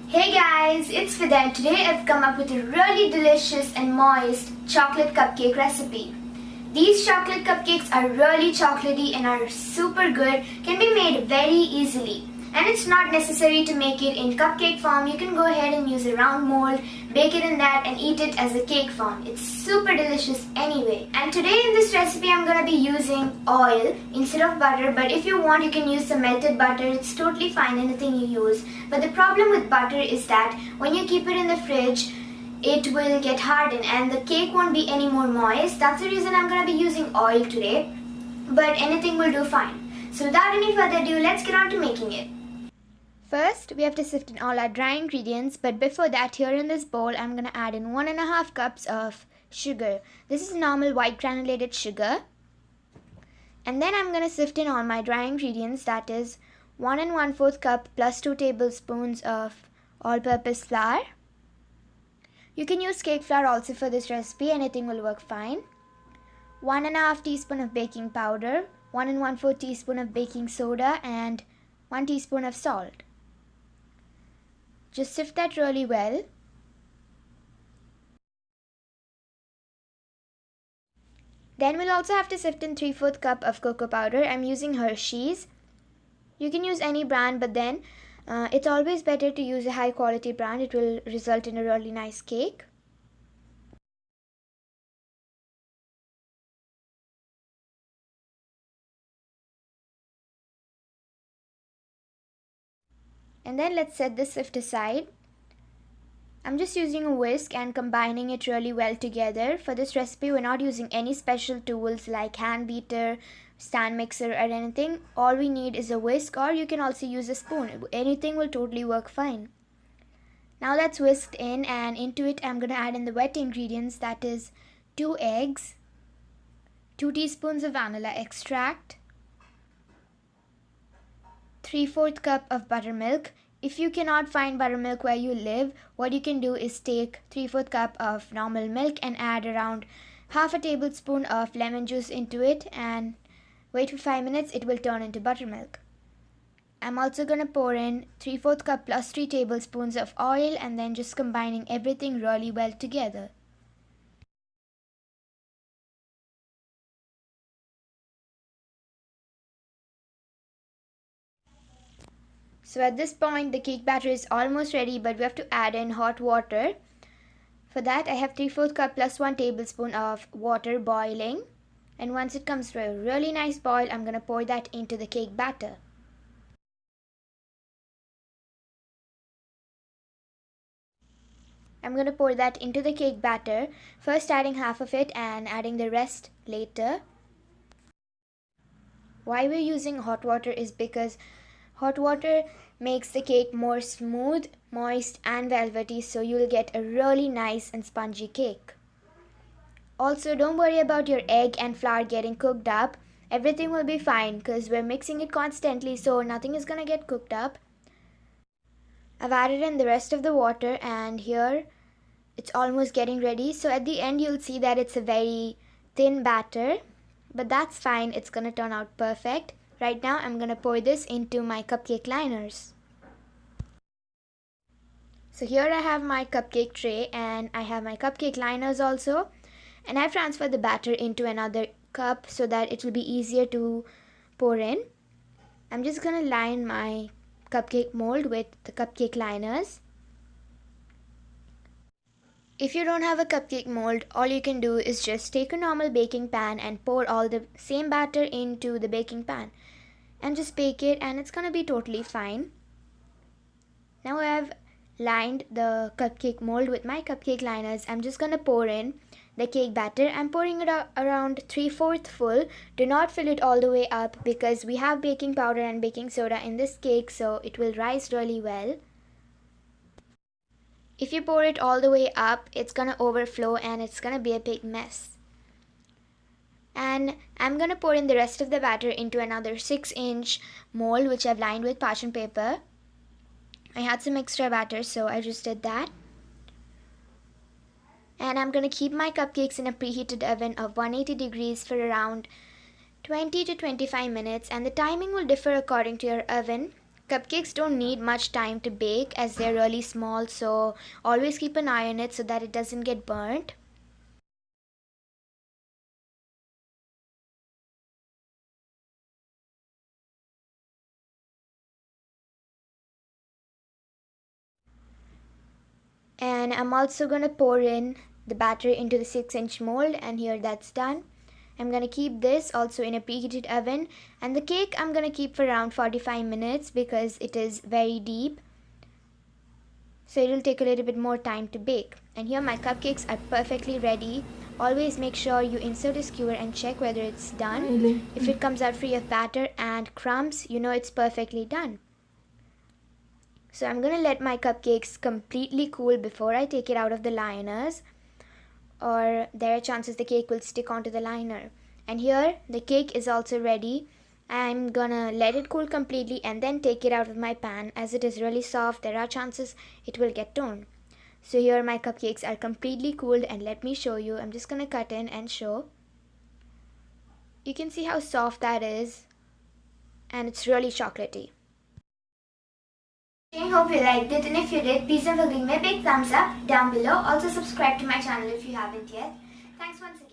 Hey guys, it's Vida and today I've come up with a really delicious and moist chocolate cupcake recipe. These chocolate cupcakes are really chocolatey and are super good, can be made very easily. And it's not necessary to make it in cupcake form. You can go ahead and use a round mold, bake it in that and eat it as a cake form. It's super delicious anyway. And today in this recipe I'm going to be using oil instead of butter, but if you want you can use some melted butter. It's totally fine, anything you use. But the problem with butter is that when you keep it in the fridge, it will get hardened and the cake won't be any more moist. That's the reason I'm going to be using oil today, but anything will do fine. So without any further ado, let's get on to making it. First, we have to sift in all our dry ingredients, but before that, here in this bowl, I'm going to add in 1.5 cups of sugar. This is normal white granulated sugar. And then I'm going to sift in all my dry ingredients, that is 1 1/4 cup plus 2 tablespoons of all-purpose flour. You can use cake flour also for this recipe, anything will work fine. 1.5 teaspoon of baking powder, 1 1/4 teaspoon of baking soda, and 1 teaspoon of salt. Just sift that really well. Then we'll also have to sift in 3/4 cup of cocoa powder. I'm using Hershey's. You can use any brand, but then it's always better to use a high quality brand. It will result in a really nice cake. And then let's set this sift aside. I'm just using a whisk and combining it really well together. For this recipe, we're not using any special tools like hand beater, stand mixer or anything. All we need is a whisk, or you can also use a spoon. Anything will totally work fine. Now that's whisked in, and into it I'm going to add in the wet ingredients, that is 2 eggs, 2 teaspoons of vanilla extract, 3/4 cup of buttermilk. If you cannot find buttermilk where you live, what you can do is take 3/4 cup of normal milk and add around half a tablespoon of lemon juice into it and wait for 5 minutes. It will turn into buttermilk. I'm also going to pour in 3/4 cup plus 3 tablespoons of oil and then just combining everything really well together. So at this point the cake batter is almost ready, but we have to add in hot water. For that I have 3/4 cup plus 1 tablespoon of water boiling, and once it comes to a really nice boil, I'm going to pour that into the cake batter. I'm going to pour that into the cake batter, first adding half of it and adding the rest later. Why we're using hot water is because hot water makes the cake more smooth, moist and velvety, so you'll get a really nice and spongy cake. Also, don't worry about your egg and flour getting cooked up. Everything will be fine because we're mixing it constantly, so nothing is going to get cooked up. I've added in the rest of the water and here it's almost getting ready. So at the end you'll see that it's a very thin batter, but that's fine, it's going to turn out perfect. Right now I'm going to pour this into my cupcake liners. So here I have my cupcake tray and I have my cupcake liners also, and I've transferred the batter into another cup so that it will be easier to pour in. I'm just going to line my cupcake mold with the cupcake liners. If you don't have a cupcake mold, all you can do is just take a normal baking pan and pour all the same batter into the baking pan and just bake it, and it's gonna be totally fine. Now I have lined the cupcake mold with my cupcake liners. I'm just gonna pour in the cake batter. I'm pouring it around 3/4 full. Do not fill it all the way up because we have baking powder and baking soda in this cake, so it will rise really well. If you pour it all the way up, it's gonna overflow and it's gonna be a big mess. And I'm gonna pour in the rest of the batter into another 6-inch mold which I've lined with parchment paper. I had some extra batter, so I just did that. And I'm gonna keep my cupcakes in a preheated oven of 180 degrees for around 20 to 25 minutes, and the timing will differ according to your oven. Cupcakes don't need much time to bake as they're really small, so always keep an eye on it so that it doesn't get burnt. And I'm also going to pour in the batter into the 6-inch mold, and here that's done. I'm going to keep this also in a preheated oven, and the cake I'm going to keep for around 45 minutes because it is very deep. So it will take a little bit more time to bake. And here my cupcakes are perfectly ready. Always make sure you insert a skewer and check whether it's done. If it comes out free of batter and crumbs, you know it's perfectly done. So I'm going to let my cupcakes completely cool before I take it out of the liners, or there are chances the cake will stick onto the liner. And here the cake is also ready. I'm gonna let it cool completely and then take it out of my pan. As it is really soft, there are chances it will get torn. So here my cupcakes are completely cooled, and let me show you. I'm just gonna cut in and show. You can see how soft that is, and it's really chocolatey. I hope you liked it, and if you did, please don't forget to give me a big thumbs up down below. Also subscribe to my channel if you haven't yet. Thanks once again.